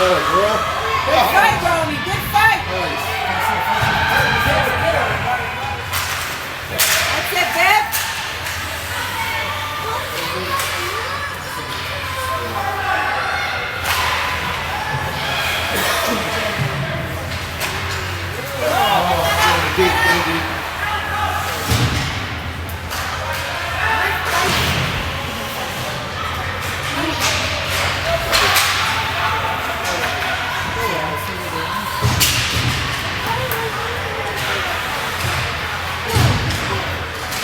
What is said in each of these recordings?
girl. Good fight, Romy. Good fight. Nice. That's it, Bev. Deep, baby.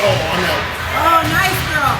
Oh, nice, girl.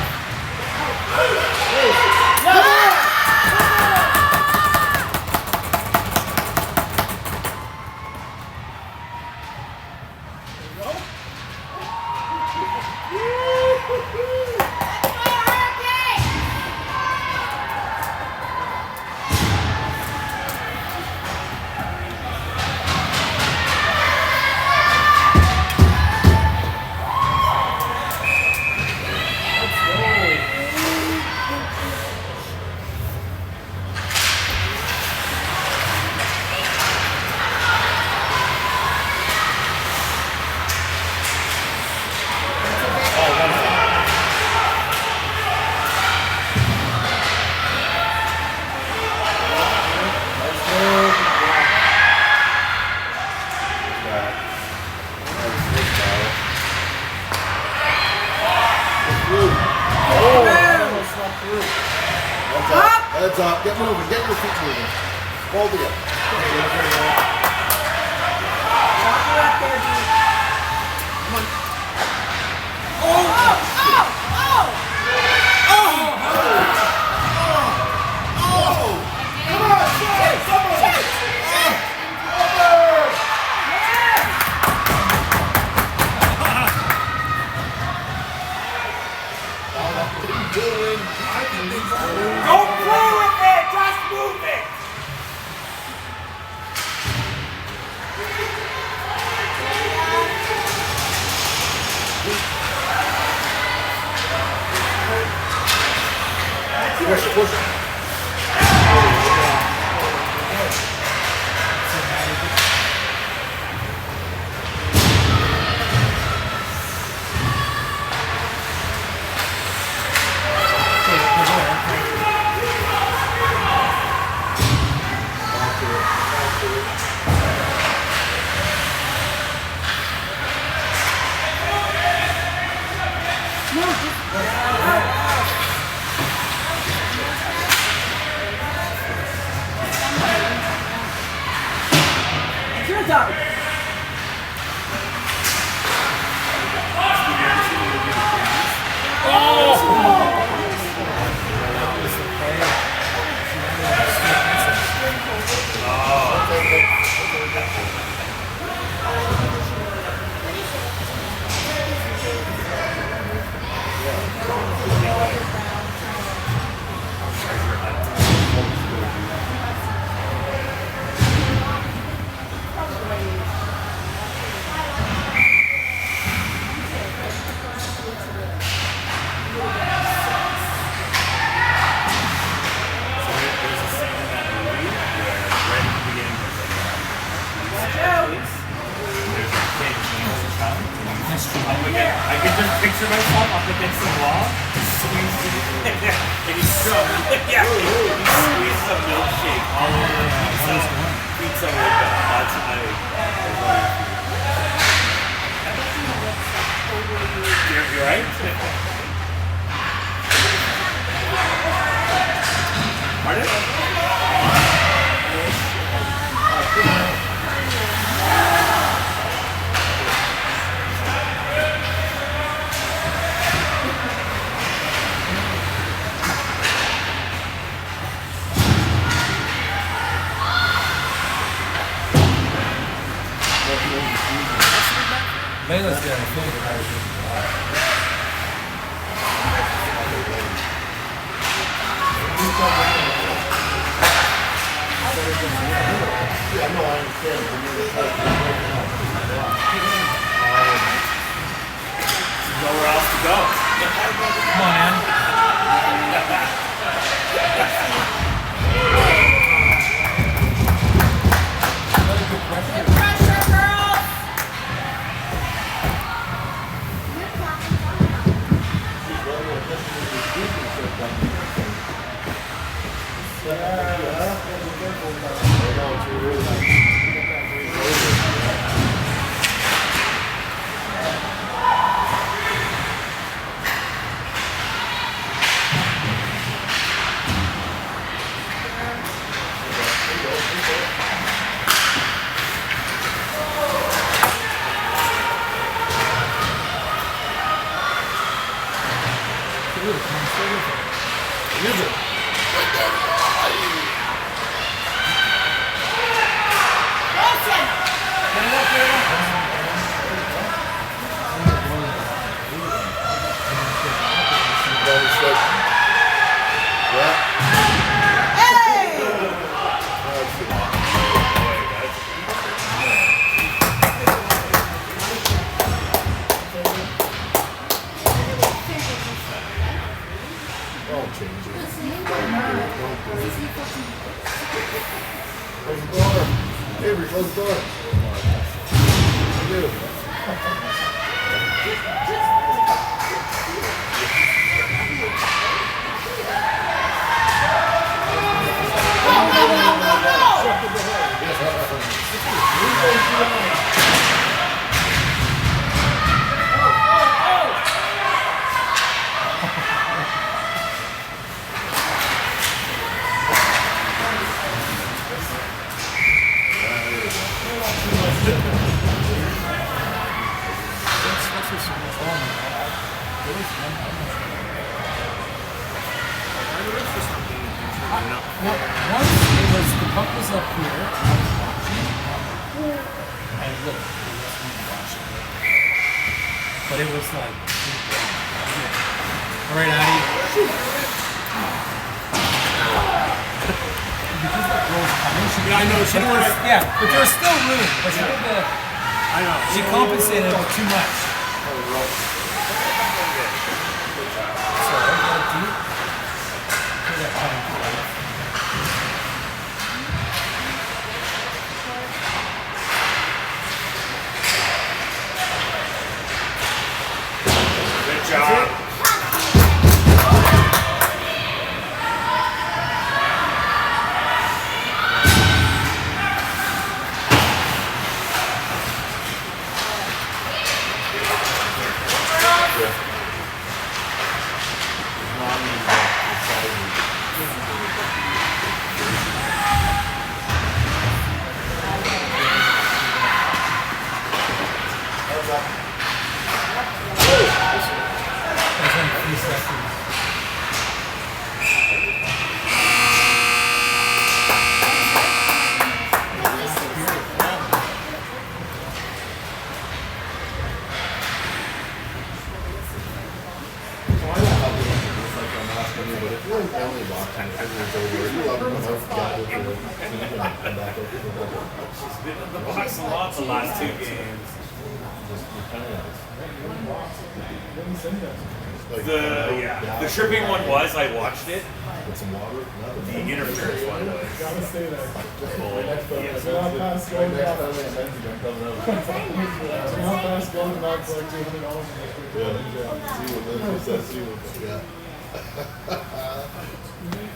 Heads up, get moving, get your feet moving. Hold it. Walk her up there, dude. Come on. Oh! Come on, chase, someone! What are you doing? Don't play with it! Just move it! Push it, push it. It's your dog. I can just picture myself up against the wall, squeezing and he's yeah, he squeezes a milkshake all over the pizza window. That's You're right? Pardon? Layla's there, I think. Yeah, no, I understand. Nowhere else to go. Come on, man. The tripping one was, I watched it. With some water? Nothing. The interference one was. Gotta stay there. Yes. Not past going to not past going to not for like $200. See what yeah.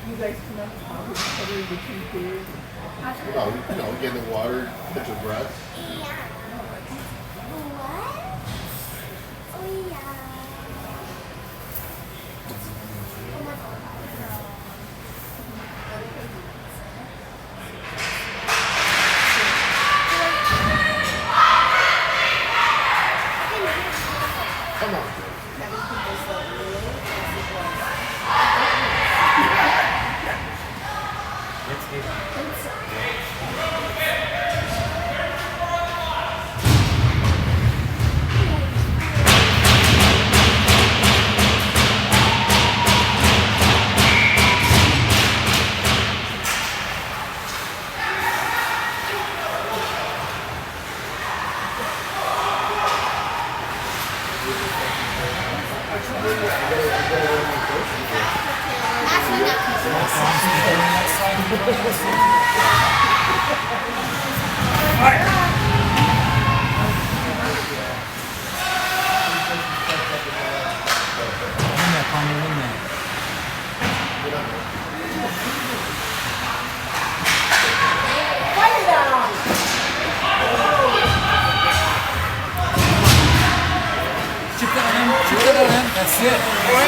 You guys come up and cover the two kids. Get in the water, catch your breath. Come on.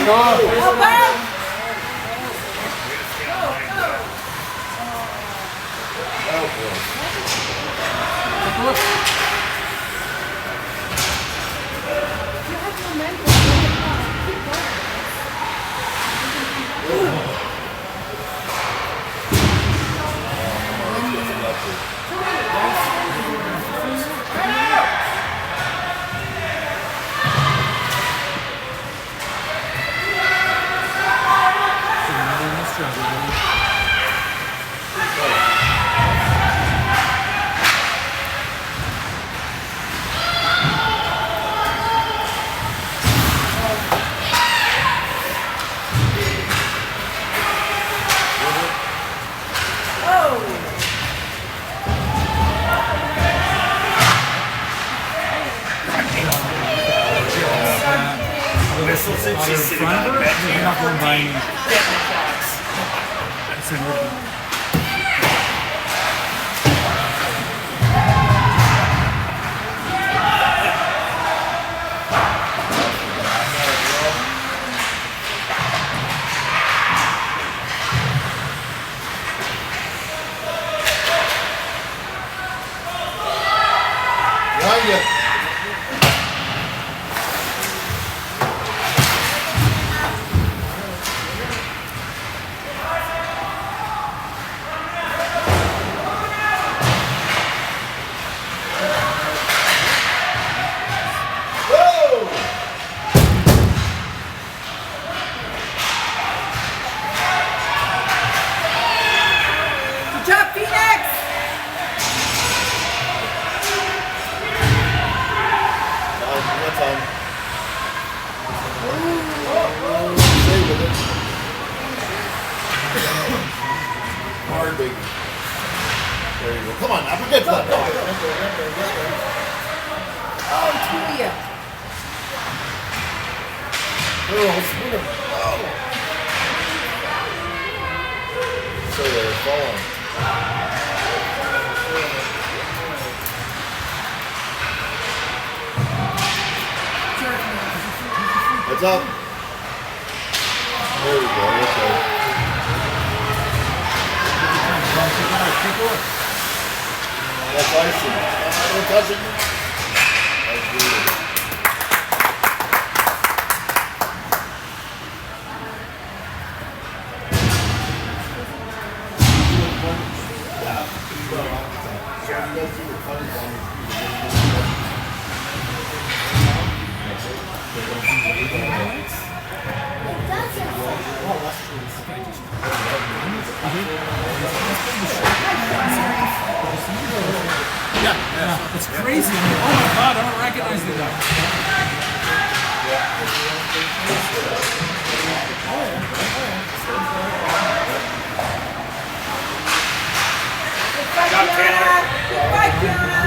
Oh boy. Mickelson, she's sitting on the bench. You're not going by me. Getting the box. That's a rookie. Behind you. Good job, Phoenix! One time. Stay with it. Hard, baby. There you go. Come on, now. Good play. Oh, Tulia. Oh, spin him. Oh. So they're falling. Heads up. There we go. Okay. That's icing. Don't touch it. That's beautiful. Yeah, it's crazy. I mean, oh my god, I don't recognize the guy. Good fight, Kiana. Good fight, Kiana.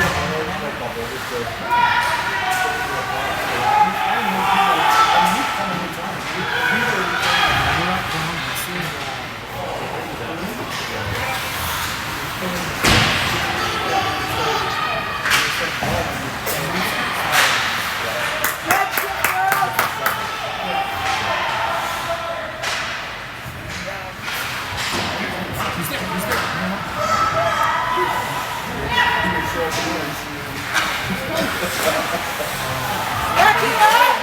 Back it up.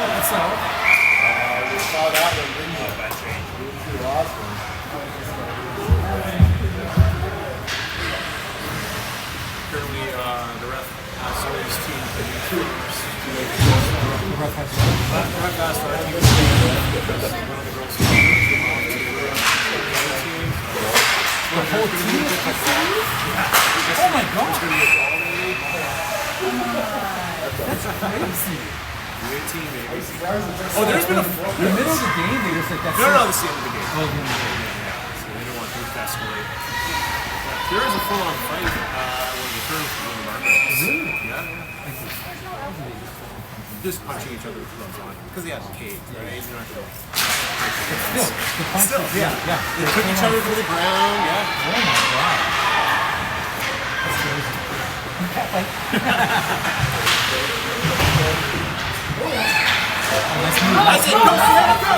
What's up? You saw that one, didn't you? You didn't see the last one. Currently, the ref asked his team to do tours. The ref has The ref asked our team to stay because one of the girls came on to the team. the whole team. Oh my god. That's crazy. U18, baby. Oh, there's been a in the middle of the game. They just like that's No, this is the end of the game. Oh, the end of the game. So they don't want things to escalate. There is a full-on fight when the terms when the market. Really? Yeah. Just punching each other with gloves on because they have cage, right? You're not gonna. Still, the punches, yeah. They took each other to the ground. Yeah. Oh my god. That's crazy. That's it. Go, Sam, go.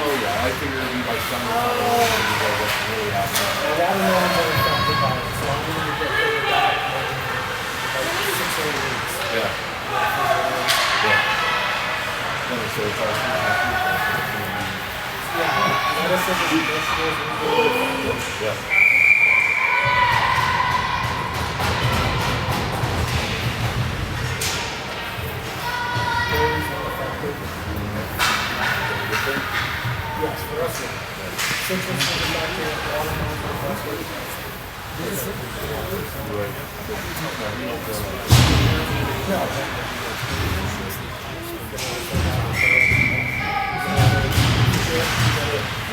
Oh yeah, I figured it'd be by summertime. Really happening. A lot of norms are affected by it, so I'm going to get figured out like 6 or 8 weeks. Yeah. Yeah. No, so it's all Medicine is vegetables and food. yeah. Berries are affected. Yes, the rest of it. Citrus is affected, watermelon is affected.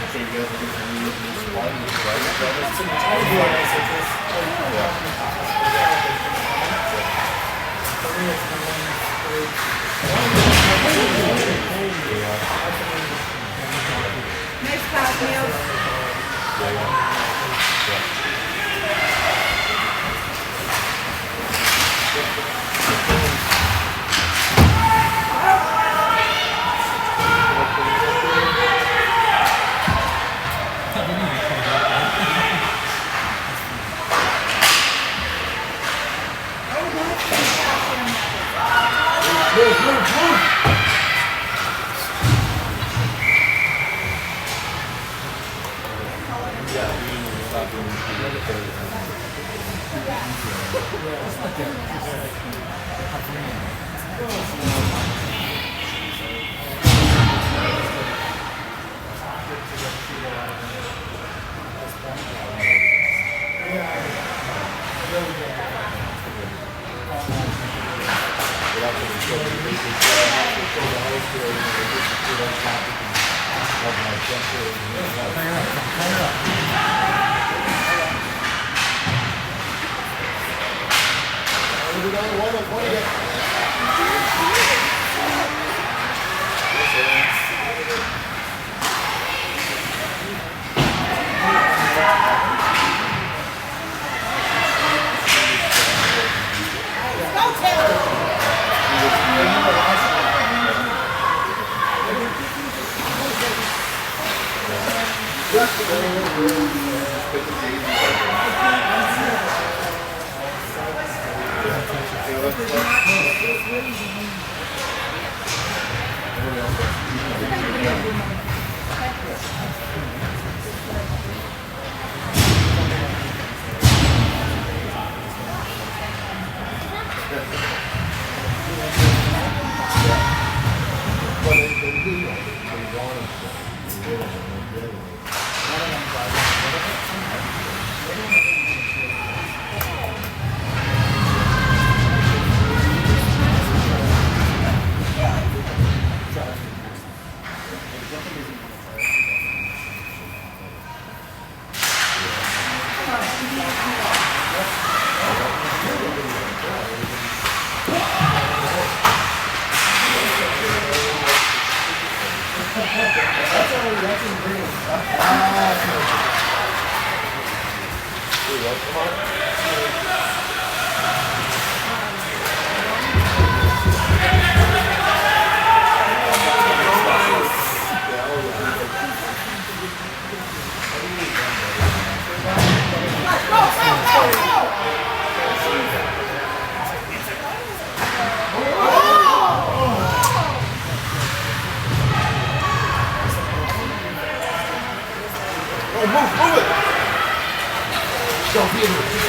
So you guys are getting new supply, new providers? Nice job, Neil.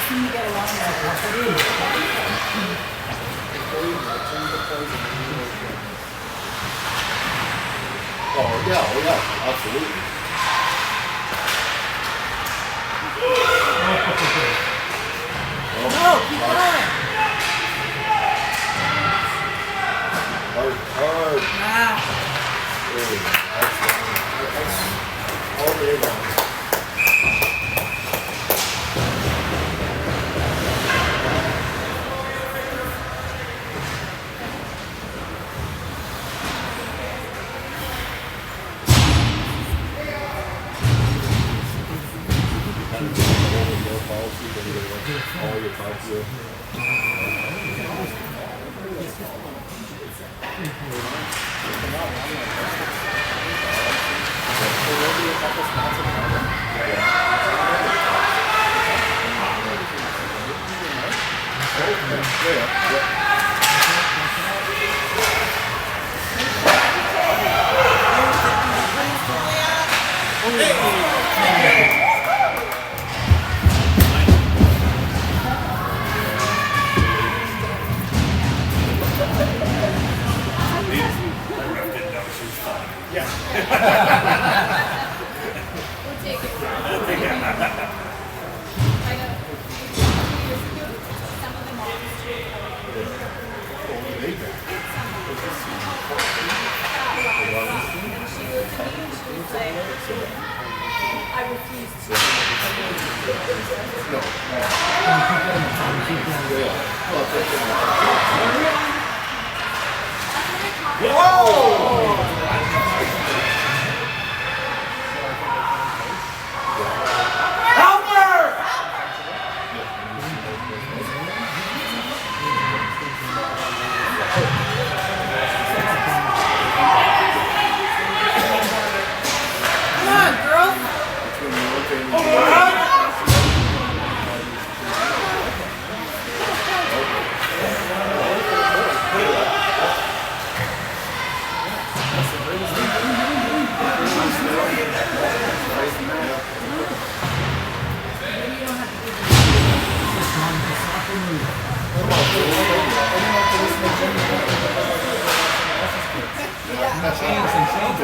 seem to get along there. Oh yeah, absolutely. No, keep going. Hard. Ah, Really. That's all day long. All your thoughts here.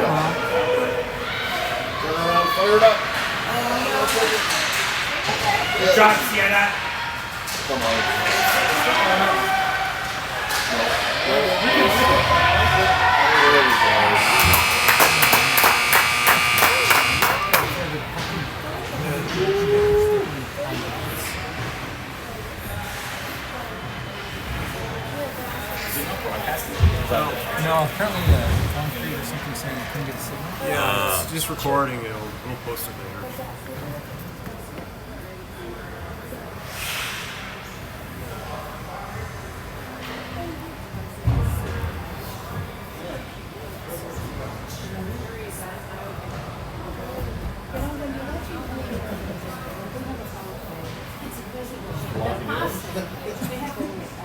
come on, girl. Fire it up. Good job, Sienna. Come on. No, apparently Concrete or something saying I couldn't get a signal. Yeah, it's just recording. We'll post it later.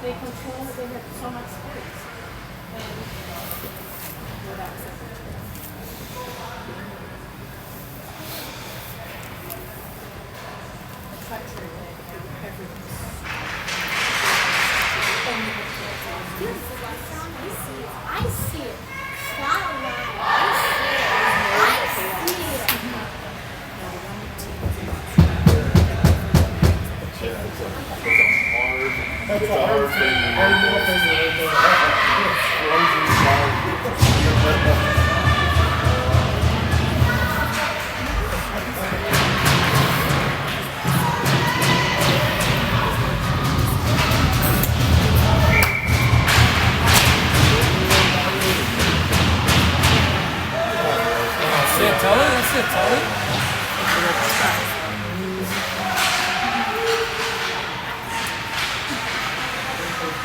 They control, they have so much space. And without a country where everything's I see it. Stop now. I see it. That's a hard thing. That's it, Tully. That's it, Tully.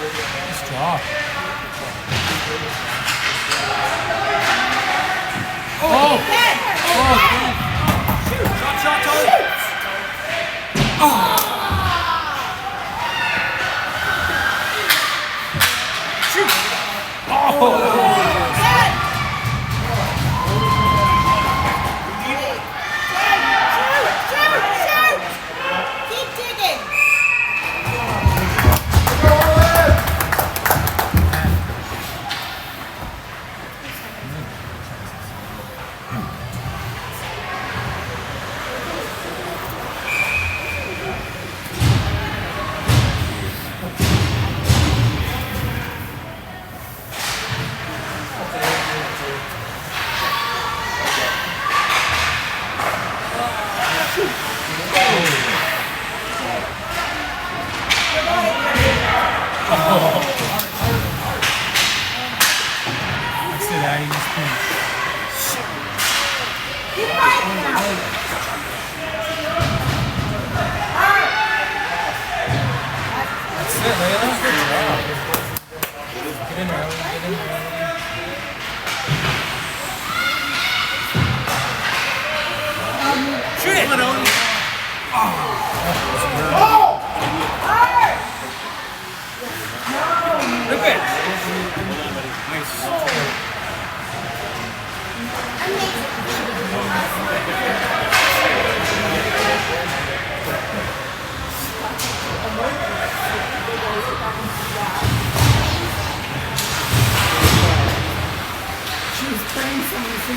Nice job. Oh! Shot, shot, Tully. Keep digging.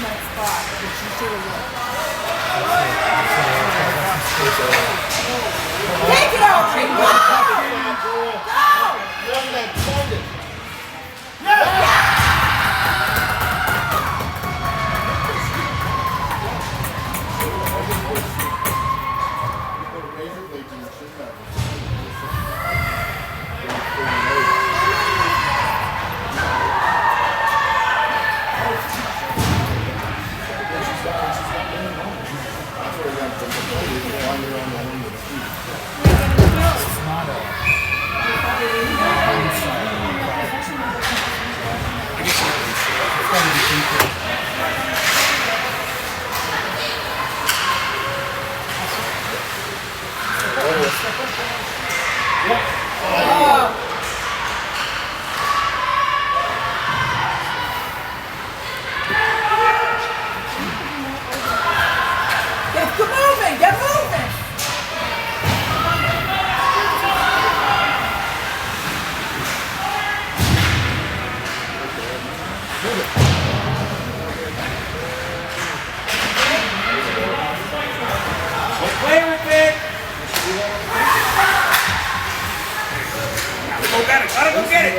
that spot because she should have won. Take it, Audrey! Go! Run that target. Razor blades in your chin back. That's where I'm from. You're on your own island with Steve. Get moving! Get moving! Play with it! Gotta go get it! Gotta go get it!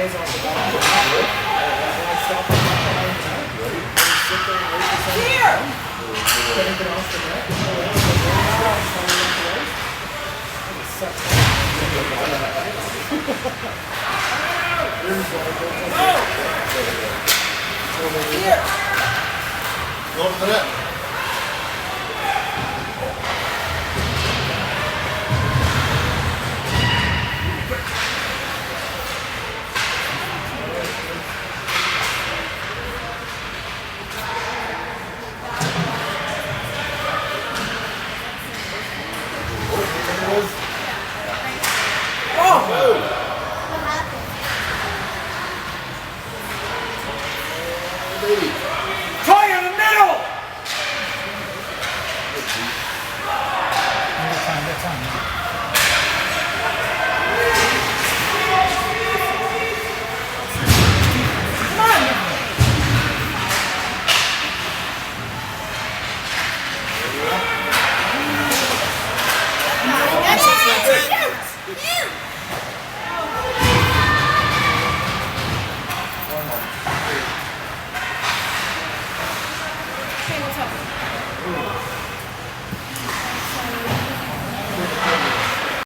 Here! Here! Go to the net. It was